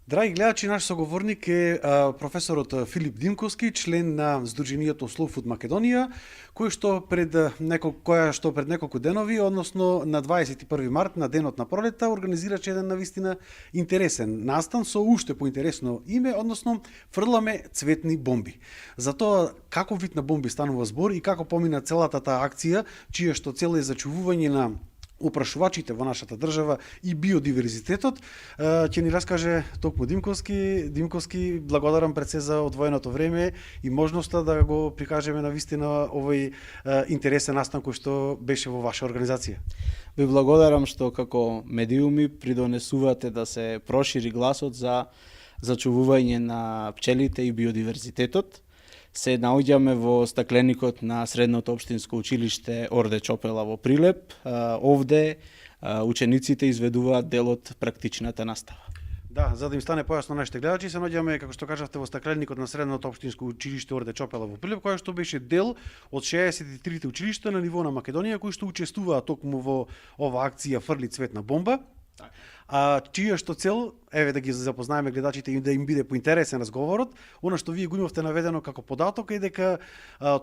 Драги гледачи, наш соговорник е професорот Филип Димковски, член на Сдруженијето Slow Food Македонија, која што пред неколку денови, односно на 21 март, на денот на пролета, организираше еден навистина интересен настан со уште поинтересно име, односно фрламе цветни бомби. За тоа како вид на бомби станува збор и како помина целата таа акција, чија што цел е зачувување на опрашувачите во нашата држава и биодиверзитетот, ќе ни раскаже токму Димковски. Димковски, благодарам пред се за одвоеното време и можноста да го прикажеме на вистина овој интересен настан кој што беше во ваша организација. Ви благодарам што како медиуми придонесувате да се прошири гласот за зачувување на пчелите и биодиверзитетот. Се наоѓаме во стакленикот на Средното општинско училиште Орде Чопела во Прилеп. Овде учениците изведуваат дел од практичната настава. Да, за да им стане појасно нашите гледачи, се наоѓаме, како што кажавте, во стакленикот на Средното општинско училиште Орде Чопела во Прилеп, која што беше дел од 63 училишта на ниво на Македонија кои што учествуваа токму во оваа акција Фрли цветна бомба. Чија што цел, еве да ги запознаеме гледачите и да им биде поинтересен разговорот, она што вие го имавте наведено како податок е дека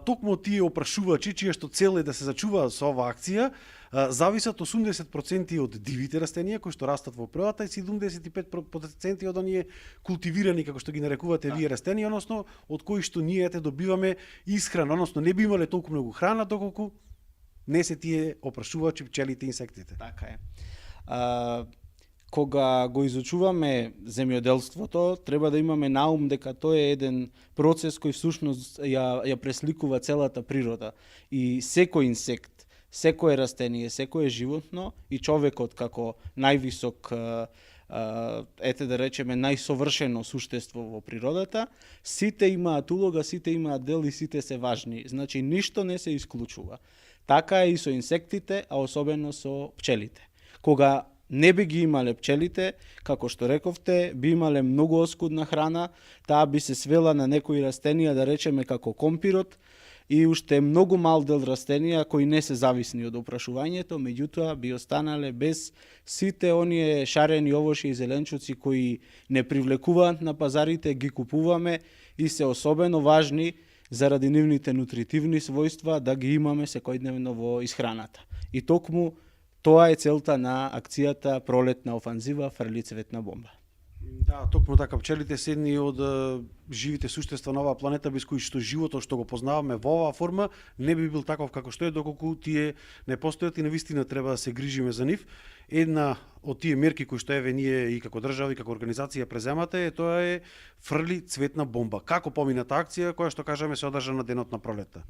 токму тие опрашувачи, чија што цел е да се зачува со оваа акција, зависат 80% од дивите растенија кои што растат во природата и 75% од оние култивирани, како што ги нарекувате вие, растенија, односно од кои што ние добиваме исхрана, односно не би имале толку многу храна доколку не се тие опрашувачи, пчелите и инсектите. Така е. Кога го изучуваме земјоделството, треба да имаме на ум дека тоа е еден процес кој всушност ја пресликува целата природа. И секој инсект, секое растение, секое животно и човекот како највисок, ете да речеме, најсовршено суштество во природата, сите имаат улога, сите имаат дел и сите се важни. Значи, ништо не се исклучува. Така е и со инсектите, а особено со пчелите. Кога не би ги имале пчелите, како што рековте, би имале многу оскудна храна, таа би се свела на некои растенија, да речеме како компирот, и уште многу мал дел растенија кои не се зависни од опрашувањето, меѓутоа би останале без сите оние шарени овошји и зеленчуци кои не привлекуваат на пазарите, ги купуваме и се особено важни заради нивните нутритивни својства да ги имаме секојдневно во исхраната. И токму тоа е целта на акцијата Пролетна офанзива Фрли цветна бомба. Да, токму така, пчелите се едни од живите суштества на оваа планета без кои што животот што го познаваме во оваа форма не би бил таков како што е доколку тие не постојат и навистина треба да се грижиме за нив. Една од тие мерки кои што еве ние и како држава и како организација преземате тоа е Фрли цветна бомба. Како помина таа акција која што кажаме се одржа на денот на пролетта?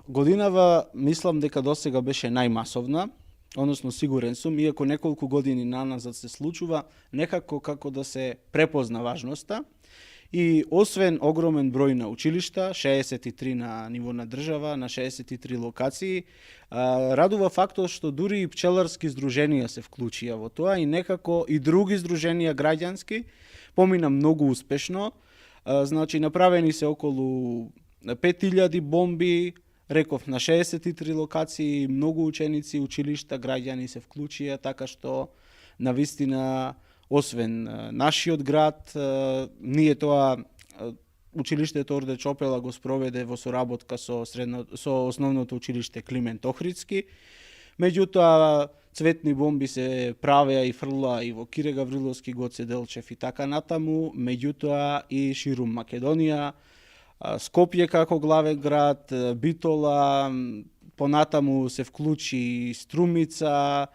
Годинава мислам дека досега беше најмасовна. Односно сигурен сум, иако неколку години наназад се случува, некако како да се препозна важноста. И освен огромен број на училишта, 63 на ниво на држава, на 63 локации, радува фактот што дури и пчеларски здруженија се вклучија во тоа и некако и други здруженија граѓански помина многу успешно. Значи направени се околу 5000 бомби, реков, на 63 локации, многу ученици, училишта, граѓани се вклучија, така што навистина, освен нашиот град, ние тоа училиштето Орде Чопела го спроведе во соработка со основното училиште Климент Охридски. Меѓутоа, цветни бомби се правеа и фрлаа и во Кире Гавриловски, Гоце Делчев и така натаму, меѓутоа и ширум Македонија, Скопје како главен град, Битола, понатаму се вклучи Струмица,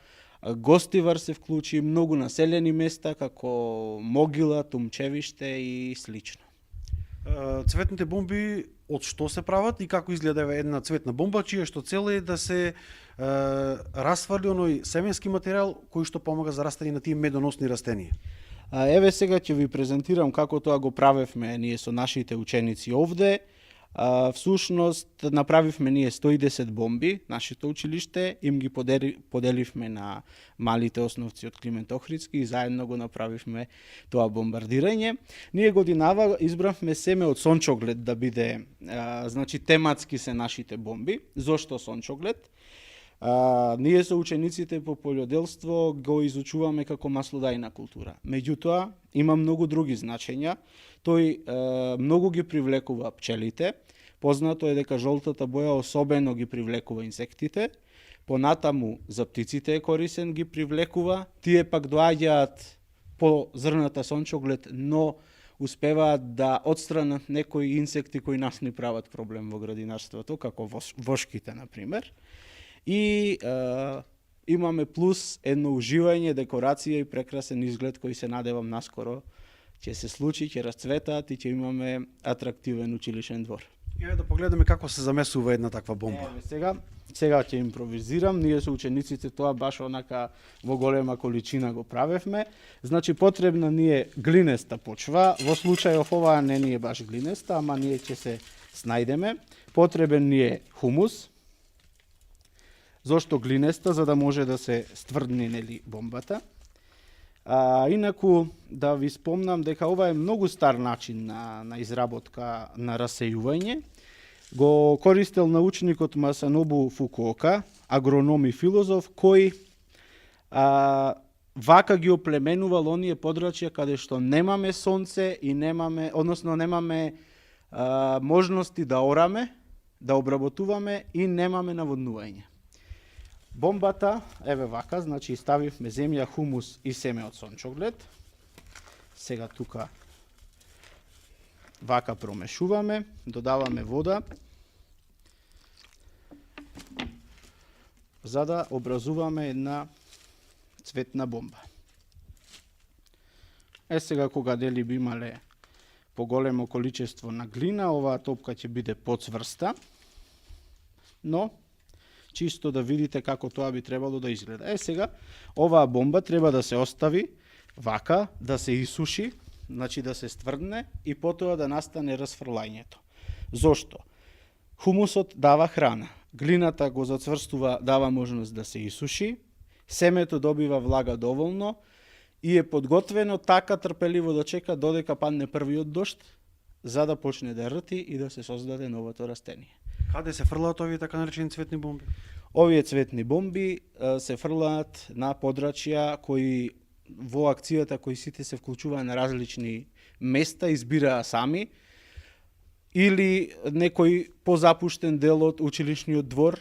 Гостивар се вклучи, многу населени места како Могила, Тумчевиште и слично. Цветните бомби од што се прават и како изгледа една цветна бомба, чија што цел е да се расфрли оној семенски материјал кој што помага за растење на тие медоносни растенија? Еве сега ќе ви презентирам како тоа го правевме ние со нашите ученици овде. Всушност направивме ние 110 бомби, нашето училиште, им ги поделивме на малите основци од Климент Охридски и заедно го направивме тоа бомбардирање. Ние годинава избравме семе од сончоглед да биде, значи тематски се нашите бомби. Зошто сончоглед? Ние со учениците по полјоделство го изучуваме како маслодајна култура. Меѓутоа, има многу други значења. Тој многу ги привлекува пчелите. Познато е дека жолтата боја особено ги привлекува инсектите. Понатаму за птиците е корисен, ги привлекува. Тие пак доаѓаат по зрната сончоглед, но успеваат да отстранат некои инсекти кои нас ни прават проблем во градинарството, како вошките, например. И имаме плюс едно уживање, декорација и прекрасен изглед кој се надевам наскоро ќе се случи, ќе расцветаат и ќе имаме атрактивен училишен двор. Еве да погледаме како се замесува една таква бомба. Сега ќе импровизирам. Ние со учениците тоа баш онака во голема количина го правевме. Значи потребна ни е глинеста почва. Во случајов оваа не ни е баш глинеста, ама ние ќе се снајдеме. Потребен ни е хумус. Зошто глинеста? За да може да се стврдни нели бомбата. Инаку да ви спомнам дека ова е многу стар начин на изработка на расејување. Го користел научникот Масанобу Фукуока, агроном и филозоф, кој вака ги оплеменувал оние подрачја каде што немаме сонце и немаме можности да ораме, да обработуваме и немаме наводнување. Бомбата, еве вака, значи ставивме земја, хумус и семе од сончоглед. Сега тука вака промешуваме, додаваме вода, за да образуваме една цветна бомба. Сега кога дели би имале поголемо количество на глина, оваа топка ќе биде поцврста, но чисто да видите како тоа би требало да изгледа. Сега, оваа бомба треба да се остави вака, да се исуши, значи да се стврдне и потоа да настане расфрлањето. Зошто? Хумусот дава храна, глината го зацврстува, дава можност да се исуши, семето добива влага доволно и е подготвено така трпеливо да чека додека падне првиот дожд, за да почне да рти и да се создаде новото растение. Каде се фрлаат овие така наречени цветни бомби? Овие цветни бомби се фрлаат на подрачја кои во акцијата кои сите се вклучуваа на различни места, избираа сами, или некој позапуштен дел од училишниот двор,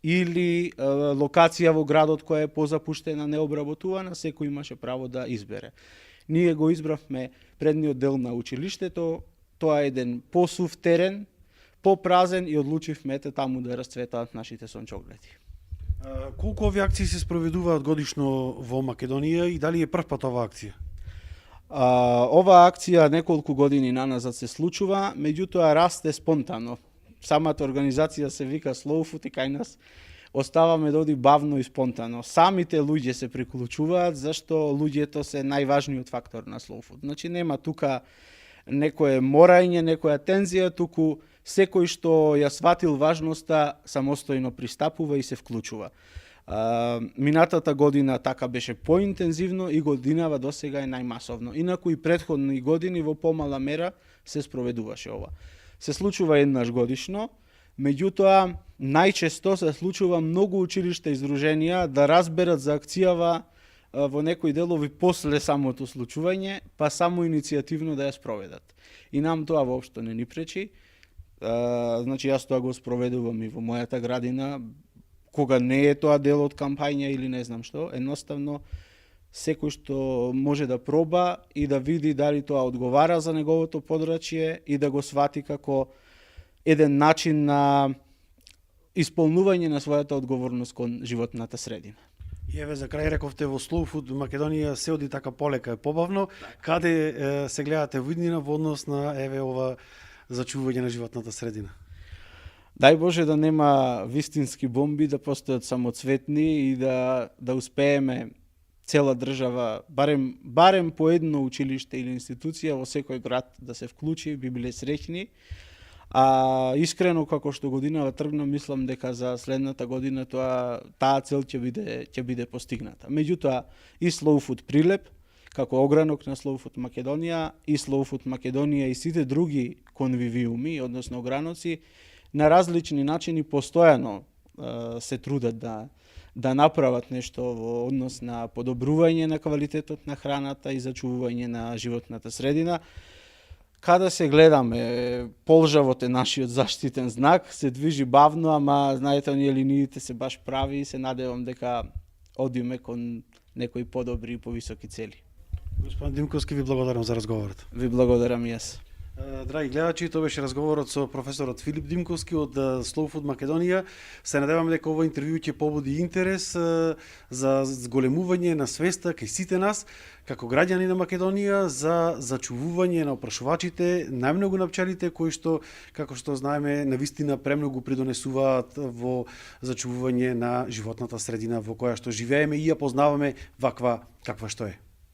или локација во градот која е позапуштена, необработувана, секој имаше право да избере. Ние го избравме предниот дел на училиштето, тоа е еден посув терен, попразен и одлучивме таму да расцветаат нашите сончогледи. Колку овие акции се спроведуваат годишно во Македонија и дали е прв пат оваа акција? Оваа акција неколку години наназад се случува, меѓутоа расте спонтано. Самата организација се вика Slow Food и кај нас оставаме да оди бавно и спонтано. Самите луѓе се приклучуваат, зашто луѓето се најважниот фактор на Slow Food. Значи нема тука некое морање, некоја тензија, туку секој што ја сватил важноста самостојно пристапува и се вклучува. Минатата година така беше поинтензивно и годинава досега е најмасовно. Инаку и претходни години во помала мера се спроведуваше ова. Се случува еднаш годишно, меѓутоа најчесто се случува многу училишта и издруженија да разберат за акцијава во некои делови после самото случување, па само иницијативно да ја спроведат. И нам тоа воопшто не ни пречи. Значи јас тоа го спроведувам и во мојата градина, кога не е тоа дел од кампања или не знам што, едноставно секој што може да проба и да види дали тоа одговара за неговото подрачје и да го свати како еден начин на исполнување на својата одговорност кон животната средина. И еве за крај рековте во Slow Food Македонија се оди така полека и побавно, каде се гледате во иднина во однос на еве ова зачување на животната средина? Дај Боже да нема вистински бомби, да постојат само цветни и да успееме цела држава, барем по едно училиште или институција во секој град да се вклучи, би биле среќни. Искрено, како што годинава тргна, мислам дека за следната година таа цел ќе биде постигната. Меѓутоа, и Slow Food Прилеп, како огранок на Slow Food Македонија, и Slow Food Македонија и сите други конвивиуми, односно ограноци, на различни начини постојано се трудат да направат нешто во однос на подобрување на квалитетот на храната и зачувување на животната средина. Када се гледаме, полжавот е нашиот заштитен знак, се движи бавно, ама знаете, оние линиите се баш прави и се надевам дека одиме кон некои подобри и повисоки цели. Господин Димковски, ви благодарам за разговорот. Ви благодарам и јас. Драги гледачи, тоа беше разговорот со професорот Филип Димковски од Slow Food Македонија. Се надеваме дека ова интервју ќе побуди интерес за зголемување на свеста кај сите нас како граѓани на Македонија за зачувување на опрашувачите, најмногу на пчелите кои што, како што знаеме, навистина премногу придонесуваат во зачувување на животната средина во која што живееме и ја познаваме ваква каква што е.